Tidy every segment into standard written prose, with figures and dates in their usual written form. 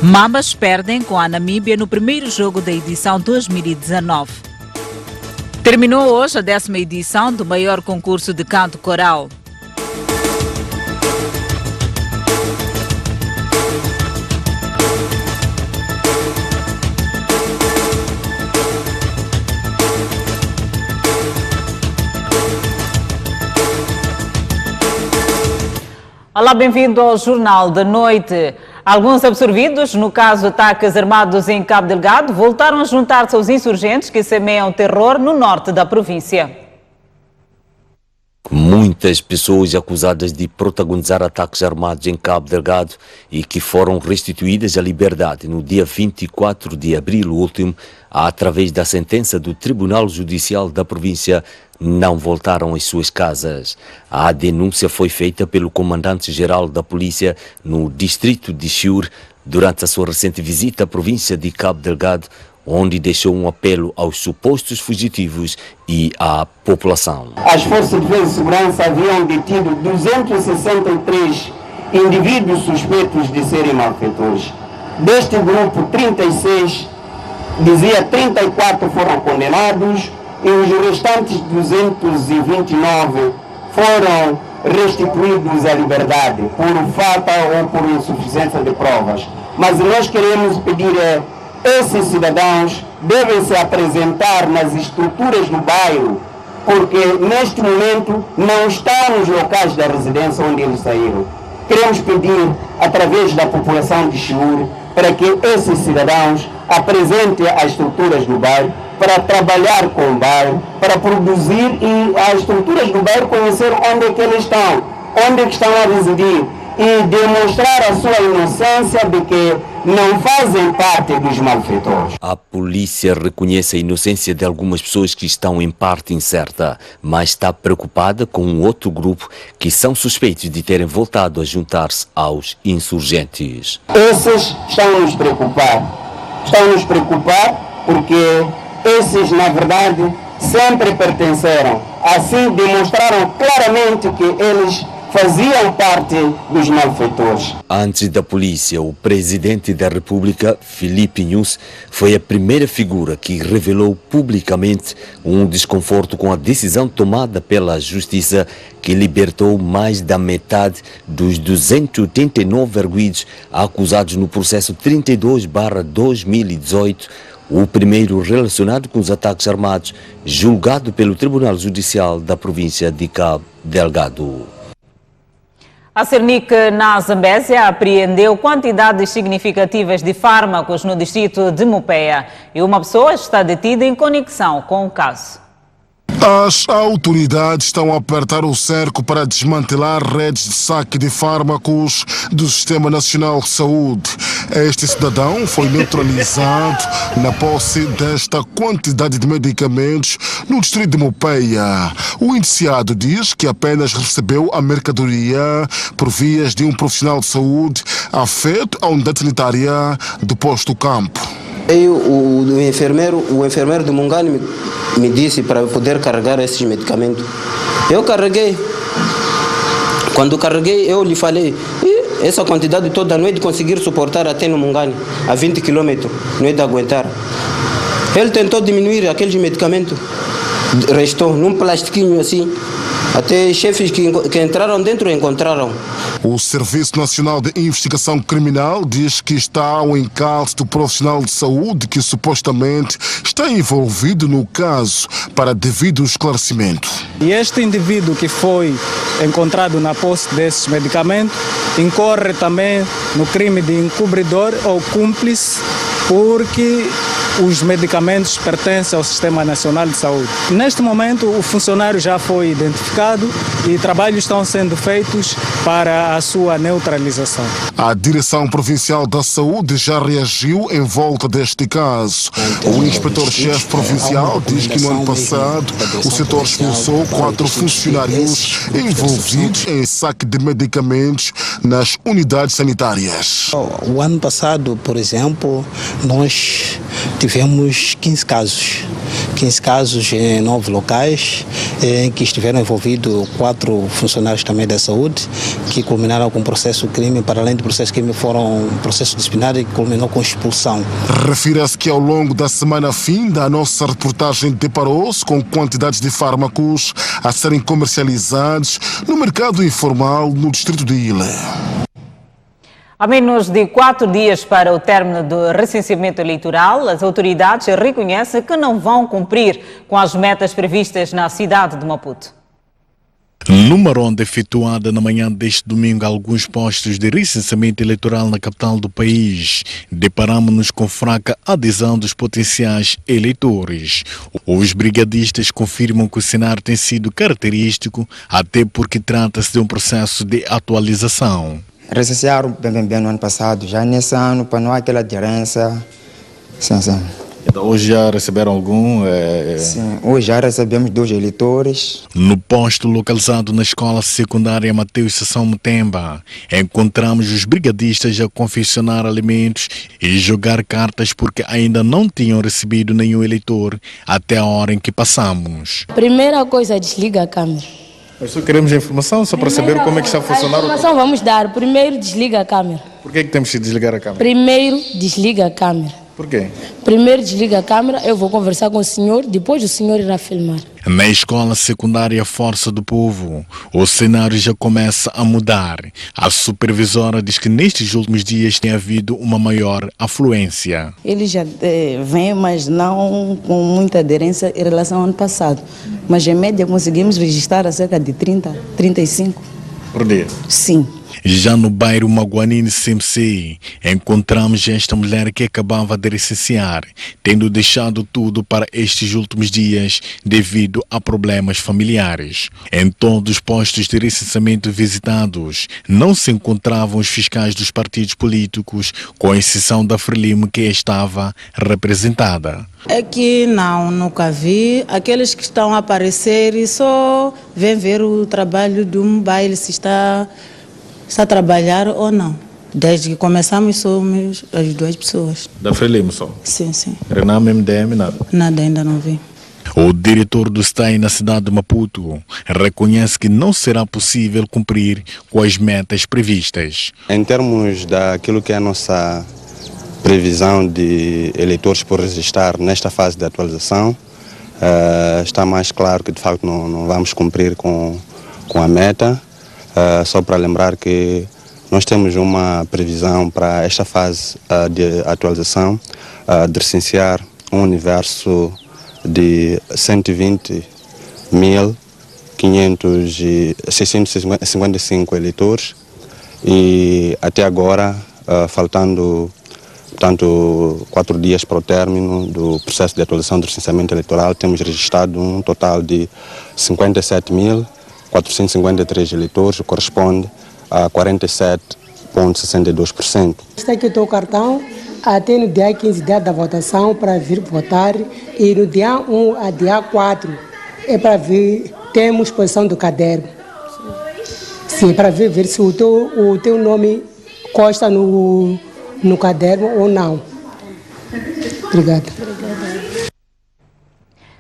Mambas perdem com a Namíbia no primeiro jogo da edição 2019. Terminou hoje a 10ª edição do maior concurso de canto coral. Olá, bem-vindo ao Jornal da Noite. Alguns absorvidos, no caso de ataques armados em Cabo Delgado, voltaram a juntar-se aos insurgentes que semeiam terror no norte da província. Muitas pessoas acusadas de protagonizar ataques armados em Cabo Delgado e que foram restituídas à liberdade no dia 24 de abril último, através da sentença do Tribunal Judicial da província, não voltaram às suas casas. A denúncia foi feita pelo comandante-geral da polícia no distrito de Chiur durante a sua recente visita à província de Cabo Delgado, onde deixou um apelo aos supostos fugitivos e à população. As forças de defesa e segurança haviam detido 263 indivíduos suspeitos de serem malfeitores. Deste grupo, 36, 34 foram condenados e os restantes 229 foram restituídos à liberdade por falta ou por insuficiência de provas. Mas nós queremos pedir esses cidadãos devem se apresentar nas estruturas do bairro, porque neste momento não estão nos locais da residência onde eles saíram. Queremos pedir, através da população de Chiur, para que esses cidadãos apresentem as estruturas do bairro, para trabalhar com o bairro, para produzir e as estruturas do bairro conhecer onde é que eles estão, onde é que estão a residir e demonstrar a sua inocência de que não fazem parte dos malfeitores. A polícia reconhece a inocência de algumas pessoas que estão em parte incerta, mas está preocupada com um outro grupo que são suspeitos de terem voltado a juntar-se aos insurgentes. Esses estão nos preocupar. Estão-nos preocupar porque esses, na verdade, sempre pertenceram. Assim, demonstraram claramente que eles faziam parte dos malfeitores. Antes da polícia, o presidente da República, Filipe Nunes, foi a primeira figura que revelou publicamente um desconforto com a decisão tomada pela Justiça, que libertou mais da metade dos 289 arguidos acusados no processo 32/2018, o primeiro relacionado com os ataques armados, julgado pelo Tribunal Judicial da província de Cabo Delgado. A Cernic, na Zambésia, apreendeu quantidades significativas de fármacos no distrito de Mupeia e uma pessoa está detida em conexão com o caso. As autoridades estão a apertar o cerco para desmantelar redes de saque de fármacos do Sistema Nacional de Saúde. Este cidadão foi neutralizado na posse desta quantidade de medicamentos no distrito de Mupeia. O indiciado diz que apenas recebeu a mercadoria por vias de um profissional de saúde afeto à unidade sanitária do posto do campo. O enfermeiro do Mungani me disse para eu poder carregar esses medicamentos. Eu carreguei. Quando carreguei, eu lhe falei, essa quantidade toda não é de conseguir suportar até no Mungani, a 20 km, não é de aguentar. Ele tentou diminuir aqueles medicamentos, restou num plastiquinho assim. Até chefes que entraram dentro encontraram. O Serviço Nacional de Investigação Criminal diz que está ao encalço do profissional de saúde que supostamente está envolvido no caso para devido esclarecimento. E este indivíduo que foi encontrado na posse desses medicamentos incorre também no crime de encobridor ou cúmplice, porque os medicamentos pertencem ao Sistema Nacional de Saúde. Neste momento, o funcionário já foi identificado e trabalhos estão sendo feitos para a sua neutralização. A Direção Provincial da Saúde já reagiu em volta deste caso. O inspetor-chefe provincial diz que no ano passado o setor expulsou 4 funcionários envolvidos em saque de medicamentos nas unidades sanitárias. O ano passado, por exemplo, nós tivemos 15 casos 15 casos em 9 locais, em que estiveram envolvidos 4 funcionários também da saúde, que culminaram com processo crime. Para além do processo crime, foram processo disciplinar e culminou com expulsão. Refira-se que ao longo da semana finda, a nossa reportagem deparou-se com quantidades de fármacos a serem comercializados no mercado informal no distrito de Ilha. Há menos de 4 dias para o término do recenseamento eleitoral, as autoridades reconhecem que não vão cumprir com as metas previstas na cidade de Maputo. Numa ronda efetuada na manhã deste domingo a alguns postos de recenseamento eleitoral na capital do país, deparamos-nos com fraca adesão dos potenciais eleitores. Os brigadistas confirmam que o cenário tem sido característico, até porque trata-se de um processo de atualização. Recensearam bem no ano passado, já nesse ano, para não haver aquela diferença. Sim. Então, hoje já receberam algum? Sim, hoje já recebemos 2 eleitores. No posto localizado na escola secundária Mateus Sassão Mutemba, encontramos os brigadistas a confeccionar alimentos e jogar cartas porque ainda não tinham recebido nenhum eleitor até a hora em que passamos. Primeira coisa, desliga a câmera. Nós só queremos a informação, só para saber como é que está a funcionar. A informação vamos dar. Primeiro, desliga a câmera. Por que temos que desligar a câmera? Primeiro, desliga a câmera. Por quê? Primeiro desliga a câmera, eu vou conversar com o senhor, depois o senhor irá filmar. Na escola secundária Força do Povo, o cenário já começa a mudar. A supervisora diz que nestes últimos dias tem havido uma maior afluência. Ele já vem, mas não com muita aderência em relação ao ano passado. Mas em média conseguimos registrar a cerca de 30, 35. Por dia? Sim. Já no bairro Maguanini CMC, encontramos esta mulher que acabava de recensear, tendo deixado tudo para estes últimos dias devido a problemas familiares. Em todos os postos de recenseamento visitados, não se encontravam os fiscais dos partidos políticos, com exceção da Frelimo, que estava representada. Aqui nunca vi. Aqueles que estão a aparecer e só vêm ver o trabalho de um baile, se está a trabalhar ou não. Desde que começamos somos as 2 pessoas. Da Frelimo só? Sim. Renan, MDM, nada? Nada, ainda não vi. O diretor do STAI na cidade de Maputo reconhece que não será possível cumprir com as metas previstas. Em termos daquilo que é a nossa previsão de eleitores por registrar nesta fase de atualização, está mais claro que de facto não vamos cumprir com a meta. Só para lembrar que nós temos uma previsão para esta fase de atualização de recensear um universo de 120.655 eleitores e até agora, faltando 4 dias para o término do processo de atualização do recenseamento eleitoral, temos registrado um total de 57.453 eleitores, o que corresponde a 47,62%. Está aqui o teu cartão, até no dia 15, dia da votação, para vir votar, e no dia 1 a dia 4 é para vir, temos posição do caderno. Sim, para ver se o teu nome consta no caderno ou não. Obrigada.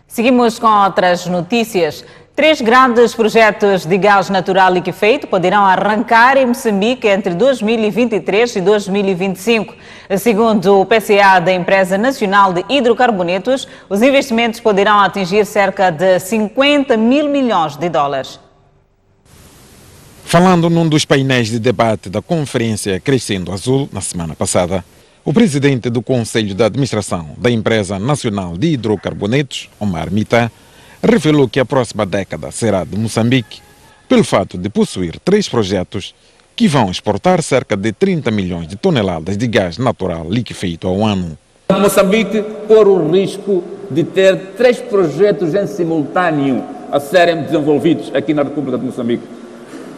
Seguimos com outras notícias. 3 grandes projetos de gás natural liquefeito poderão arrancar em Moçambique entre 2023 e 2025. Segundo o PCA da Empresa Nacional de Hidrocarbonetos, os investimentos poderão atingir cerca de 50 mil milhões de dólares. Falando num dos painéis de debate da Conferência Crescendo Azul, na semana passada, o presidente do Conselho de Administração da Empresa Nacional de Hidrocarbonetos, Omar Mita, revelou que a próxima década será de Moçambique, pelo fato de possuir 3 projetos que vão exportar cerca de 30 milhões de toneladas de gás natural liquefeito ao ano. Moçambique corre o risco de ter 3 projetos em simultâneo a serem desenvolvidos aqui na República de Moçambique.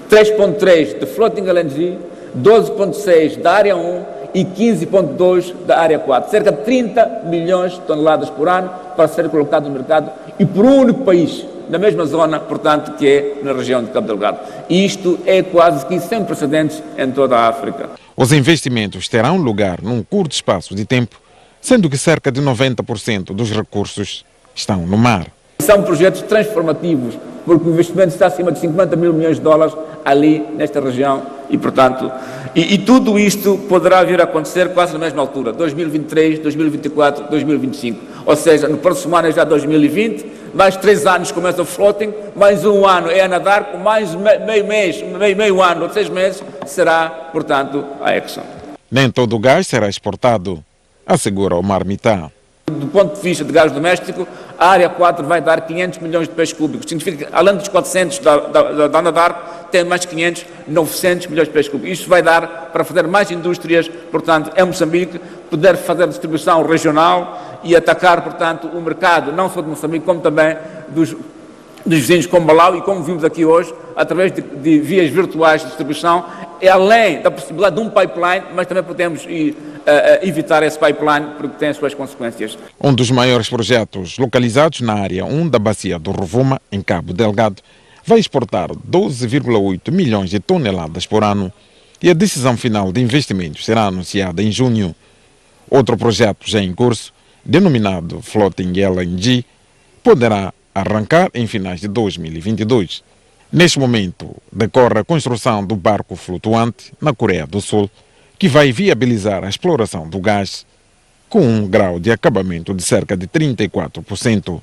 3.3 de Floating LNG, 12.6 da área 1 e 15.2 da área 4. Cerca de 30 milhões de toneladas por ano para ser colocado no mercado e por um único país, na mesma zona, portanto, que é na região de Cabo Delgado. E isto é quase que sem precedentes em toda a África. Os investimentos terão lugar num curto espaço de tempo, sendo que cerca de 90% dos recursos estão no mar. São projetos transformativos, porque o investimento está acima de 50 mil milhões de dólares ali, nesta região, e portanto, e tudo isto poderá vir a acontecer quase na mesma altura, 2023, 2024, 2025. Ou seja, no próximo ano é já 2020, mais 3 anos começa o floating, mais 1 ano é a nadar, mais meio ano, ou 6 meses, será, portanto, a Exxon. Nem todo o gás será exportado, assegura o Marmitá. Do ponto de vista de gás doméstico, a área 4 vai dar 500 milhões de peixes cúbicos. Significa que, além dos 400 da Anadarko, tem mais 500, 900 milhões de peixes cúbicos. Isto vai dar para fazer mais indústrias, portanto, em Moçambique, poder fazer distribuição regional e atacar, portanto, o mercado, não só de Moçambique, como também dos vizinhos como Malau, e como vimos aqui hoje, através de vias virtuais de distribuição, é além da possibilidade de um pipeline, mas também podemos evitar esse pipeline porque tem as suas consequências. Um dos maiores projetos localizados na área 1 da bacia do Rovuma, em Cabo Delgado, vai exportar 12,8 milhões de toneladas por ano e a decisão final de investimentos será anunciada em junho. Outro projeto já em curso, denominado Floating LNG, poderá arrancar em finais de 2022. Neste momento, decorre a construção do barco flutuante na Coreia do Sul, que vai viabilizar a exploração do gás com um grau de acabamento de cerca de 34%.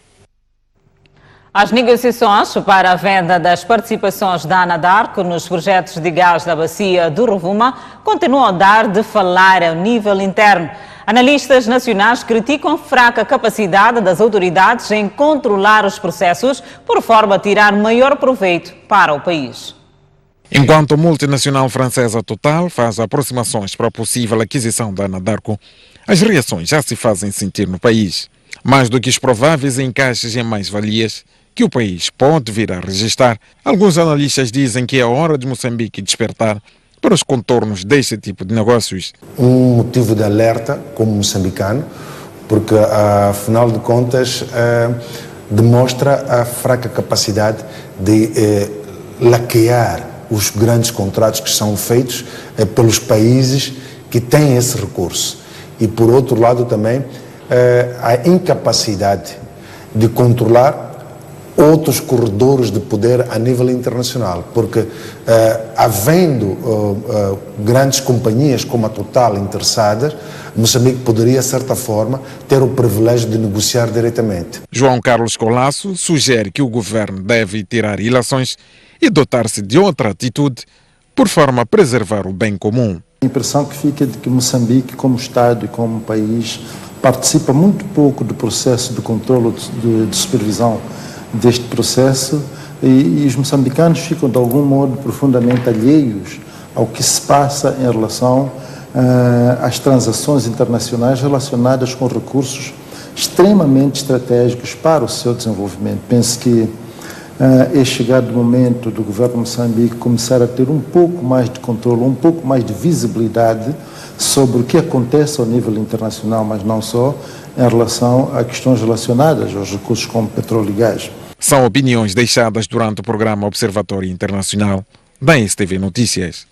As negociações para a venda das participações da Anadarko nos projetos de gás da bacia do Rovuma continuam a dar de falar ao nível interno. Analistas nacionais criticam a fraca capacidade das autoridades em controlar os processos, por forma a tirar maior proveito para o país. Enquanto a multinacional francesa Total faz aproximações para a possível aquisição da Anadarko, as reações já se fazem sentir no país. Mais do que os prováveis encaixes em mais-valias que o país pode vir a registrar, alguns analistas dizem que é a hora de Moçambique despertar para os contornos deste tipo de negócios. Um motivo de alerta como moçambicano, porque afinal de contas demonstra a fraca capacidade de laquear os grandes contratos que são feitos pelos países que têm esse recurso. E por outro lado também a incapacidade de controlar outros corredores de poder a nível internacional, porque havendo grandes companhias como a Total interessadas, Moçambique poderia, de certa forma, ter o privilégio de negociar diretamente. João Carlos Colasso sugere que o governo deve tirar ilações e dotar-se de outra atitude, por forma a preservar o bem comum. A impressão que fica é de que Moçambique, como Estado e como país, participa muito pouco do processo de controle de supervisão deste processo e os moçambicanos ficam de algum modo profundamente alheios ao que se passa em relação às transações internacionais relacionadas com recursos extremamente estratégicos para o seu desenvolvimento. Penso que é chegado o momento do governo de Moçambique começar a ter um pouco mais de controle, um pouco mais de visibilidade sobre o que acontece ao nível internacional, mas não só em relação a questões relacionadas aos recursos como petróleo e gás. São opiniões deixadas durante o programa Observatório Internacional da STV Notícias.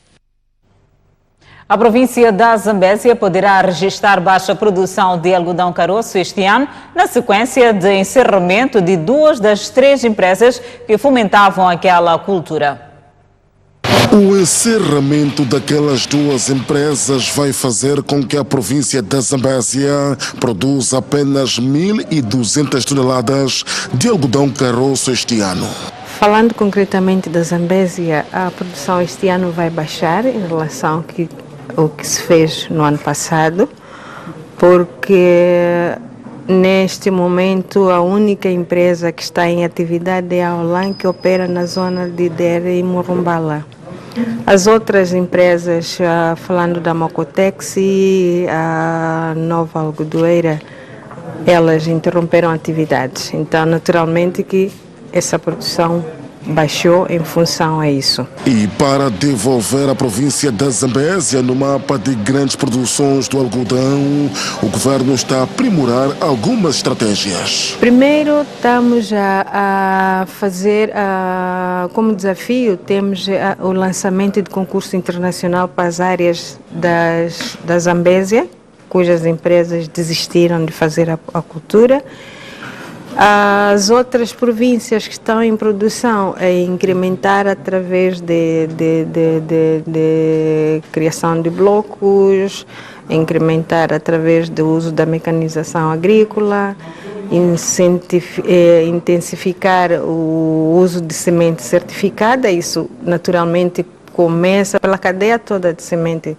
A província da Zambésia poderá registrar baixa produção de algodão caroço este ano, na sequência de encerramento de 2 das 3 empresas que fomentavam aquela cultura. O encerramento daquelas 2 empresas vai fazer com que a província da Zambésia produza apenas 1.200 toneladas de algodão caroço este ano. Falando concretamente da Zambésia, a produção este ano vai baixar em relação ao que se fez no ano passado, porque neste momento a única empresa que está em atividade é a Olan, que opera na zona de Dere e Morumbala. As outras empresas, falando da Mocotex e a Nova Algodoeira, elas interromperam atividades. Então, naturalmente que essa produção baixou em função a isso. E para devolver a província da Zambésia no mapa de grandes produções do algodão, o governo está a aprimorar algumas estratégias. Primeiro, estamos a fazer, como desafio, temos o lançamento de concurso internacional para as áreas da Zambésia, cujas empresas desistiram de fazer a cultura. As outras províncias que estão em produção é incrementar através de criação de blocos, incrementar através do uso da mecanização agrícola, intensificar o uso de semente certificada. Isso naturalmente começa pela cadeia toda de semente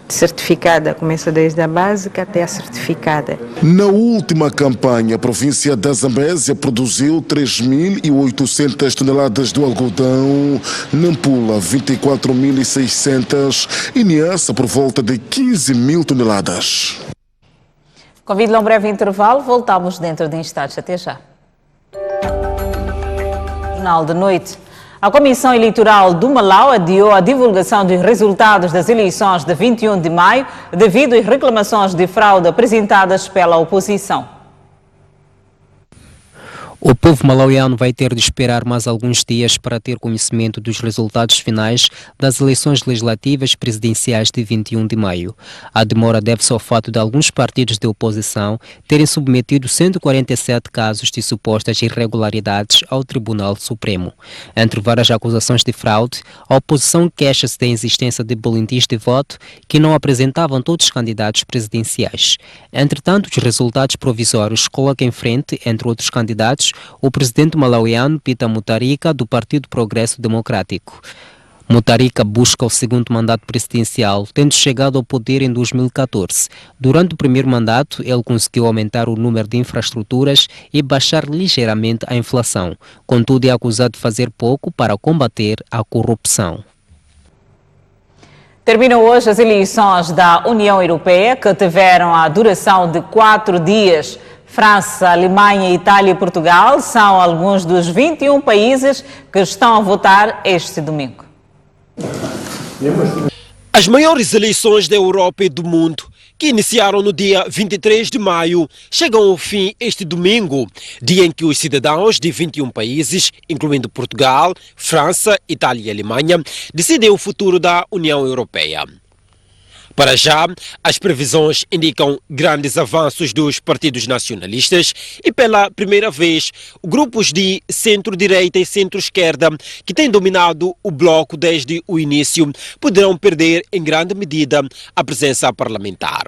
certificada, começa desde a básica até a certificada. Na última campanha, a província da Zambésia produziu 3.800 toneladas de algodão, Nampula 24.600 e Niassa por volta de 15.000 toneladas. Convido a um breve intervalo, voltamos dentro de instantes. Até já. Jornal de noite. A Comissão Eleitoral do Malau adiou a divulgação dos resultados das eleições de 21 de maio devido às reclamações de fraude apresentadas pela oposição. O povo malauiano vai ter de esperar mais alguns dias para ter conhecimento dos resultados finais das eleições legislativas presidenciais de 21 de maio. A demora deve-se ao fato de alguns partidos de oposição terem submetido 147 casos de supostas irregularidades ao Tribunal Supremo. Entre várias acusações de fraude, a oposição queixa-se da existência de boletins de voto que não apresentavam todos os candidatos presidenciais. Entretanto, os resultados provisórios colocam em frente, entre outros candidatos, o presidente malauiano Peter Mutharika, do Partido Progresso Democrático. Mutharika busca o segundo mandato presidencial, tendo chegado ao poder em 2014. Durante o primeiro mandato, ele conseguiu aumentar o número de infraestruturas e baixar ligeiramente a inflação. Contudo, é acusado de fazer pouco para combater a corrupção. Terminam hoje as eleições da União Europeia, que tiveram a duração de 4 dias. França, Alemanha, Itália e Portugal são alguns dos 21 países que estão a votar este domingo. As maiores eleições da Europa e do mundo, que iniciaram no dia 23 de maio, chegam ao fim este domingo, dia em que os cidadãos de 21 países, incluindo Portugal, França, Itália e Alemanha, decidem o futuro da União Europeia. Para já, as previsões indicam grandes avanços dos partidos nacionalistas e, pela primeira vez, grupos de centro-direita e centro-esquerda, que têm dominado o bloco desde o início, poderão perder em grande medida a presença parlamentar.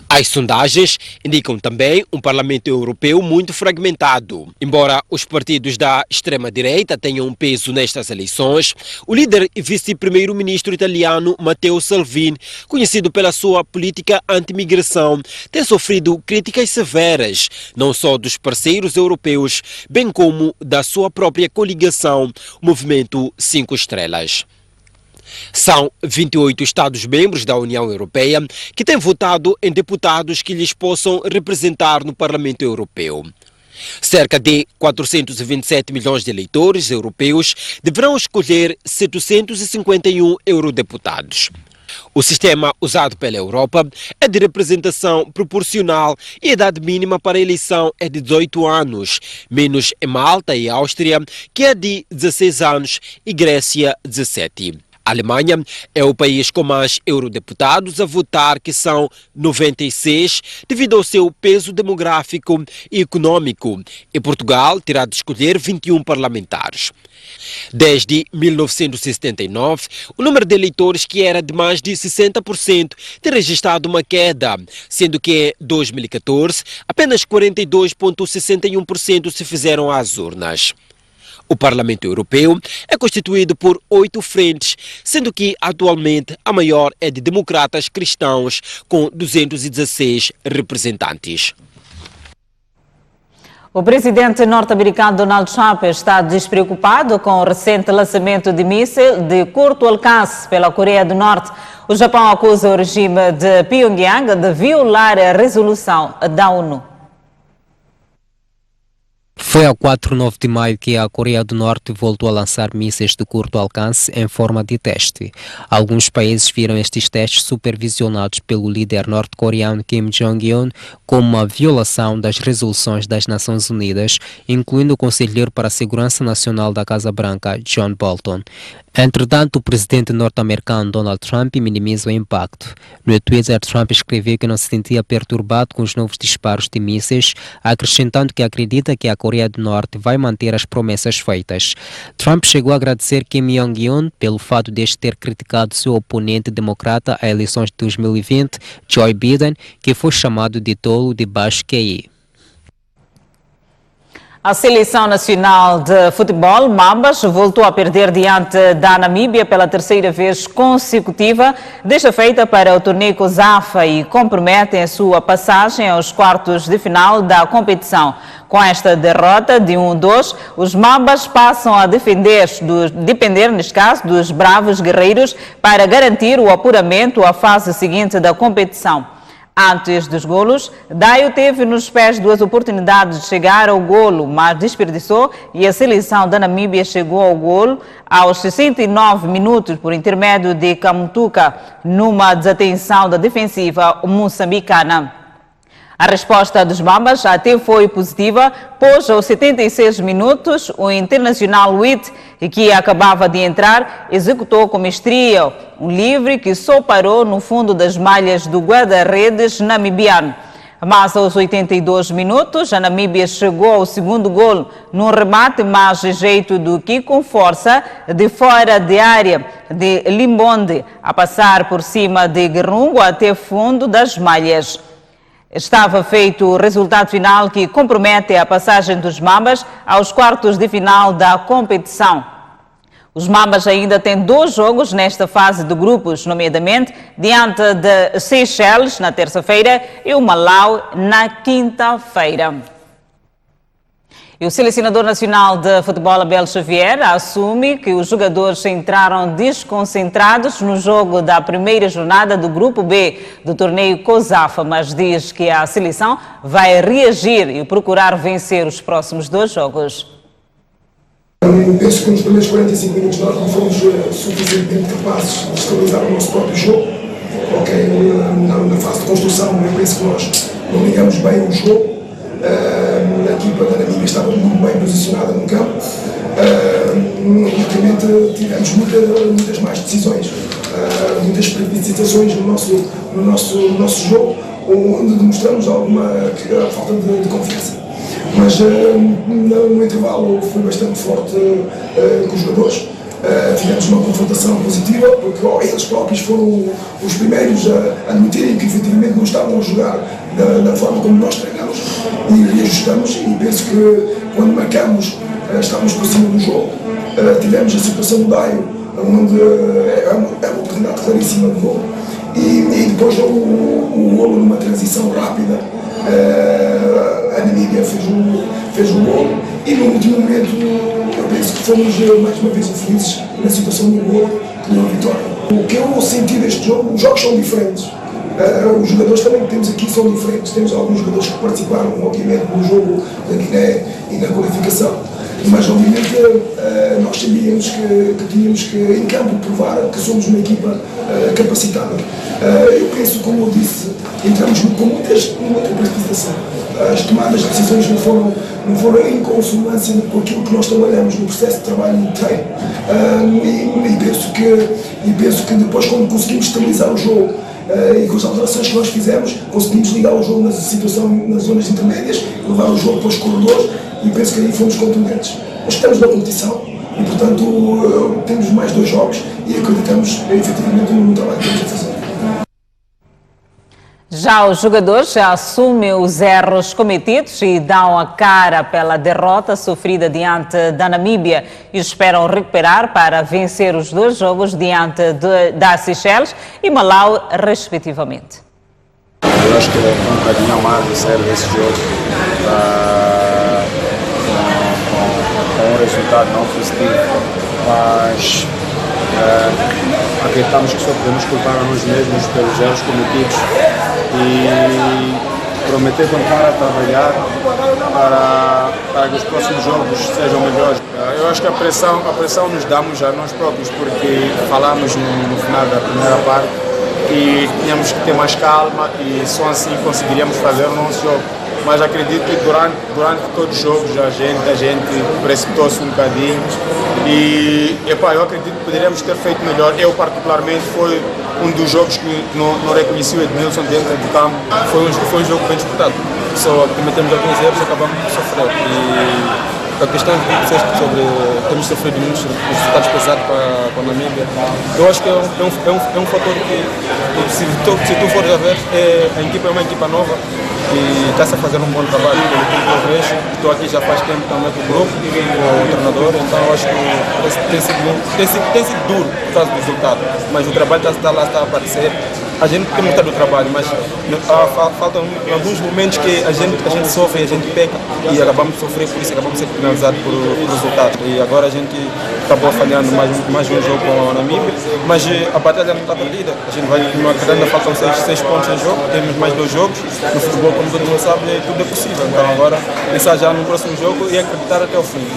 As sondagens indicam também um Parlamento Europeu muito fragmentado. Embora os partidos da extrema-direita tenham um peso nestas eleições, o líder e vice-primeiro-ministro italiano Matteo Salvini, conhecido pela sua política anti-migração, tem sofrido críticas severas, não só dos parceiros europeus, bem como da sua própria coligação, o Movimento 5 Estrelas. São 28 Estados-membros da União Europeia que têm votado em deputados que lhes possam representar no Parlamento Europeu. Cerca de 427 milhões de eleitores europeus deverão escolher 751 eurodeputados. O sistema usado pela Europa é de representação proporcional e a idade mínima para a eleição é de 18 anos, menos em Malta e Áustria, que é de 16 anos, e Grécia, 17. A Alemanha é o país com mais eurodeputados a votar, que são 96, devido ao seu peso demográfico e econômico, e Portugal terá de escolher 21 parlamentares. Desde 1979, o número de eleitores, que era de mais de 60%, tem registrado uma queda, sendo que em 2014 apenas 42,61% se fizeram às urnas. O Parlamento Europeu é constituído por 8 frentes, sendo que atualmente a maior é de democratas cristãos, com 216 representantes. O presidente norte-americano Donald Trump está despreocupado com o recente lançamento de míssil de curto alcance pela Coreia do Norte. O Japão acusa o regime de Pyongyang de violar a resolução da ONU. Foi a 4 e 9 de maio que a Coreia do Norte voltou a lançar mísseis de curto alcance em forma de teste. Alguns países viram estes testes supervisionados pelo líder norte-coreano Kim Jong-un como uma violação das resoluções das Nações Unidas, incluindo o conselheiro para a Segurança Nacional da Casa Branca, John Bolton. Entretanto, o presidente norte-americano Donald Trump minimiza o impacto. No Twitter, Trump escreveu que não se sentia perturbado com os novos disparos de mísseis, acrescentando que acredita que a Coreia do Norte vai manter as promessas feitas. Trump chegou a agradecer Kim Jong-un pelo fato de este ter criticado seu oponente democrata às eleições de 2020, Joe Biden, que foi chamado de tolo de baixo QI. A Seleção Nacional de Futebol, Mambas, voltou a perder diante da Namíbia pela terceira vez consecutiva, desta feita para o torneio COSAFA, e comprometem a sua passagem aos quartos de final da competição. Com esta derrota de 1-2, os Mambas passam a depender, neste caso, dos Bravos Guerreiros para garantir o apuramento à fase seguinte da competição. Antes dos golos, Daio teve nos pés duas oportunidades de chegar ao golo, mas desperdiçou, e a seleção da Namíbia chegou ao golo aos 69 minutos por intermédio de Kamutuka, numa desatenção da defensiva moçambicana. A resposta dos Mambas até foi positiva, pois aos 76 minutos o internacional Witt, que acabava de entrar, executou com mestria um livre que só parou no fundo das malhas do guarda-redes namibiano. Mas aos 82 minutos, a Namíbia chegou ao segundo golo num remate mais jeito do que com força de fora de área de Limbonde, a passar por cima de Guerrungo até fundo das malhas. Estava feito o resultado final que compromete a passagem dos Mambas aos quartos de final da competição. Os Mambas ainda têm 2 jogos nesta fase de grupos, nomeadamente diante de Seychelles na terça-feira e o Malau na quinta-feira. E o selecionador nacional de futebol, Abel Xavier, assume que os jogadores entraram desconcentrados no jogo da primeira jornada do Grupo B do torneio COSAFA, mas diz que a seleção vai reagir e procurar vencer os próximos 2 jogos. Penso que nos primeiros 45 minutos nós não fomos suficientemente capazes de estabilizar o nosso próprio jogo. Na fase de construção, eu penso que nós não ligamos bem o jogo. A equipa da Namíbia estava muito bem posicionada no campo. Obviamente tivemos muitas mais decisões, muitas precipitações no nosso jogo, onde demonstramos alguma falta de confiança. Mas no intervalo foi bastante forte com os jogadores. Tivemos uma confrontação positiva, porque eles próprios foram os primeiros a admitirem que efetivamente não estavam a jogar da forma como nós treinamos, e reajustamos, e penso que quando marcamos estávamos por cima do jogo. Tivemos a situação do Daio, onde é uma oportunidade claríssima de gol, e depois o golo numa transição rápida. A Namíbia fez o gol, e no último momento eu penso que fomos mais uma vez infelizes na situação do gol que deu a vitória. O que eu senti deste jogo, os jogos são diferentes, os jogadores também que temos aqui são diferentes. Temos alguns jogadores que participaram obviamente no jogo da Guiné e na qualificação, mas obviamente nós sabíamos que tínhamos que em campo provar que somos uma equipa capacitada. Eu penso, como eu disse, entramos com muita precipitação. As tomadas de decisões não foram em consonância com aquilo que nós trabalhamos no processo de trabalho no treino. E penso que depois, quando conseguimos estabilizar o jogo e com as alterações que nós fizemos, conseguimos ligar o jogo nas zonas intermédias, levar o jogo para os corredores, e penso que aí fomos contundentes. Nós estamos na competição e, portanto, temos mais 2 jogos e acreditamos efetivamente no trabalho que temos a fazer. Já os jogadores assumem os erros cometidos e dão a cara pela derrota sofrida diante da Namíbia e esperam recuperar para vencer os 2 jogos diante da Seychelles e Malau, respectivamente. Eu acho que é um bocadinho amargo sair desse jogo com um resultado não positivo, mas acreditamos que só podemos culpar a nós mesmos pelos erros cometidos, e prometer continuar a trabalhar para que os próximos jogos sejam melhores. Eu acho que a pressão nos damos a nós próprios, porque falamos no final da primeira parte que tínhamos que ter mais calma e só assim conseguiríamos fazer o nosso jogo. Mas acredito que durante todos os jogos a gente precipitou-se um bocadinho e eu acredito que poderíamos ter feito melhor. Eu particularmente foi um dos jogos que não reconheci o Edmilson dentro do campo. Foi um jogo bem disputado, só cometemos alguns erros e acabamos de sofrer. E a questão que disseste sobre termos sofrido muitos resultados pesados com a Namíbia, eu acho que é um fator que, se tu fores a ver, a equipa é uma equipa nova e está-se a fazer um bom trabalho pelo que eu vejo. Estou aqui já faz tempo também com o grupo, com o treinador, então eu acho que tem sido duro por causa do resultado, mas o trabalho está a aparecer. A gente tem muito do trabalho, mas faltam alguns momentos que a gente sofre, a gente peca e acabamos de sofrer, por isso acabamos de ser penalizados por resultado. E agora a gente acabou falhando mais um jogo com a Namíbia, mas a batalha não está perdida. A gente vai continuar, ainda faltam 6 pontos em jogo, temos mais 2 jogos. No futebol, como todo mundo sabe, tudo é possível. Então agora, pensar já no próximo jogo e acreditar até o fim.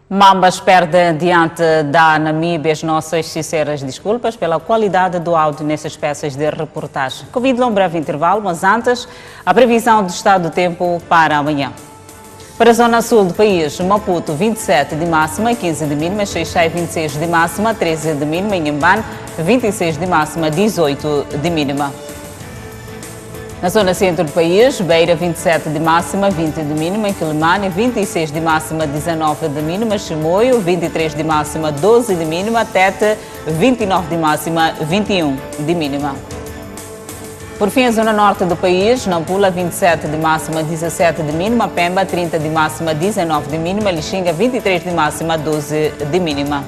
Mambas perde diante da Namíbia as nossas sinceras desculpas pela qualidade do áudio nessas peças de reportagem. Convido-lhe a um breve intervalo, mas antes, a previsão do estado do tempo para amanhã. Para a zona sul do país, Maputo 27 de máxima, 15 de mínima, Xai-Xai 26 de máxima, 13 de mínima, Inhambane 26 de máxima, 18 de mínima. Na zona centro do país, Beira 27 de máxima, 20 de mínima, Quilimane 26 de máxima, 19 de mínima, Chimoio 23 de máxima, 12 de mínima, Tete 29 de máxima, 21 de mínima. Por fim, a zona norte do país, Nampula 27 de máxima, 17 de mínima, Pemba 30 de máxima, 19 de mínima, Lixinga 23 de máxima, 12 de mínima.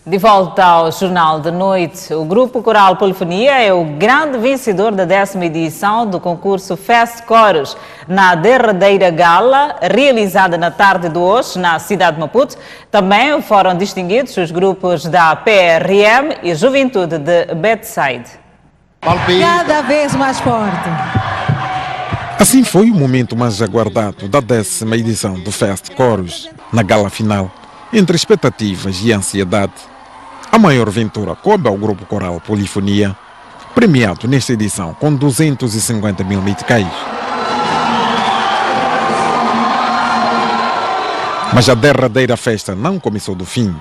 De volta ao Jornal da Noite, o Grupo Coral Polifonia é o grande vencedor da 10ª edição do concurso Fest Coros. Na derradeira gala, realizada na tarde de hoje, na cidade de Maputo, também foram distinguidos os grupos da PRM e Juventude de Bedside. Cada vez mais forte. Assim foi o momento mais aguardado da 10ª edição do Fest Coros. Na gala final, entre expectativas e ansiedade, a maior ventura coube ao Grupo Coral Polifonia, premiado nesta edição com 250 mil meticais. Mas a derradeira festa não começou do fim.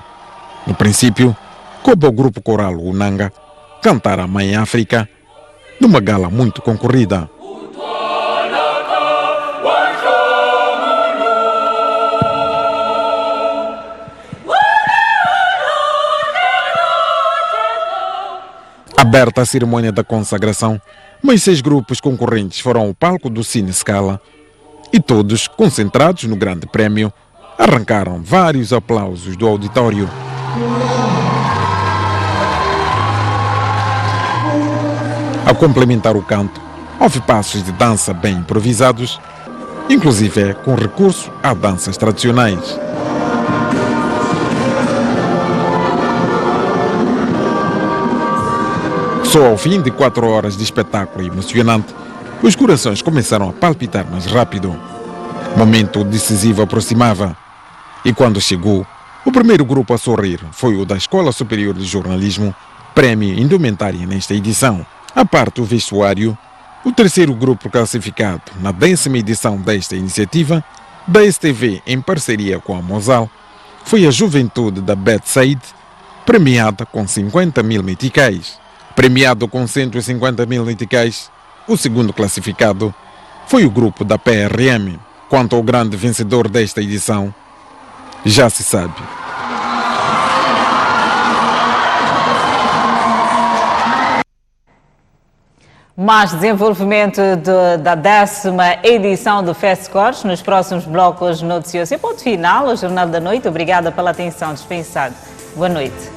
No princípio, coube ao Grupo Coral Unanga cantar a Mãe África numa gala muito concorrida. Aberta a cerimônia da consagração, mais 6 grupos concorrentes foram ao palco do Cine Scala e todos, concentrados no grande prémio, arrancaram vários aplausos do auditório. A complementar o canto, houve passos de dança bem improvisados, inclusive com recurso a danças tradicionais. Só ao fim de 4 horas de espetáculo emocionante, os corações começaram a palpitar mais rápido. O momento decisivo aproximava. E quando chegou, o primeiro grupo a sorrir foi o da Escola Superior de Jornalismo, prémio indumentária nesta edição. A parte do vestuário, o terceiro grupo classificado na 10ª edição desta iniciativa, da STV em parceria com a Mosal, foi a Juventude da Bedside, premiada com 50 mil meticais. Premiado com 150 mil meticais, o segundo classificado foi o grupo da PRM. Quanto ao grande vencedor desta edição, já se sabe. Mais desenvolvimento da 10ª edição do Fest Coros nos próximos blocos noticiosos. E ponto final, o Jornal da Noite. Obrigada pela atenção dispensada. Boa noite.